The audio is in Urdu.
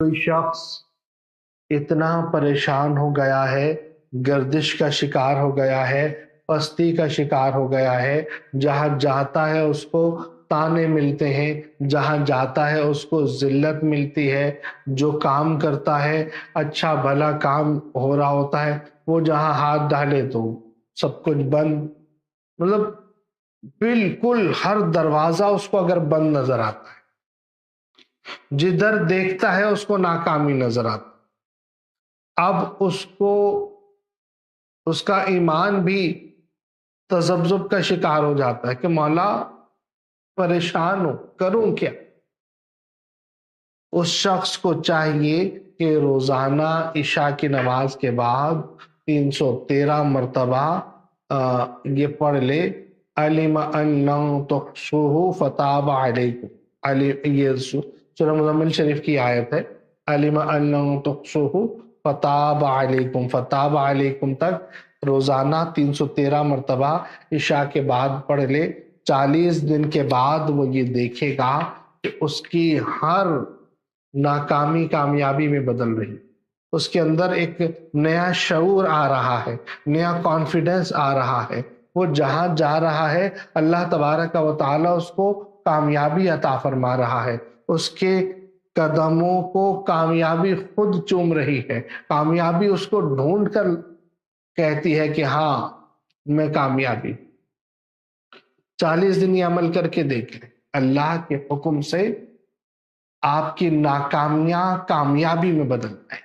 کوئی شخص اتنا پریشان ہو گیا ہے، گردش کا شکار ہو گیا ہے، پستی کا شکار ہو گیا ہے، جہاں جاتا ہے اس کو تانے ملتے ہیں، جہاں جاتا ہے اس کو ذلت ملتی ہے، جو کام کرتا ہے اچھا بھلا کام ہو رہا ہوتا ہے، وہ جہاں ہاتھ ڈالے تو سب کچھ بند، مطلب بالکل ہر دروازہ اس کو اگر بند نظر آتا ہے، جدھر دیکھتا ہے اس کو ناکامی نظر آتا، اب اس کو اس کا ایمان بھی تذبذب کا شکار ہو جاتا ہے کہ مولا پریشان ہوں، کروں کیا؟ اس شخص کو چاہیے کہ روزانہ عشاء کی نماز کے بعد 313 مرتبہ یہ پڑھ لے، علم ان لن تحصوہ فتاب علیکم، یہ سورہ مزمل شریف کی آیت ہے، علم ان لن تحصوہ فتاب علیکم، فتاب علیکم تک روزانہ 313 مرتبہ عشاء کے بعد پڑھ لے، 40 دن کے بعد وہ یہ دیکھے گا کہ اس کی ہر ناکامی کامیابی میں بدل رہی، اس کے اندر ایک نیا شعور آ رہا ہے، نیا کانفیڈنس آ رہا ہے، وہ جہاں جا رہا ہے اللہ تبارک و تعالی اس کو کامیابی عطا فرما رہا ہے، اس کے قدموں کو کامیابی خود چوم رہی ہے، کامیابی اس کو ڈھونڈ کر کہتی ہے کہ ہاں میں کامیابی۔ 40 دن یہ عمل کر کے دیکھ لیں، اللہ کے حکم سے آپ کی ناکامیاں کامیابی میں بدل جائیں۔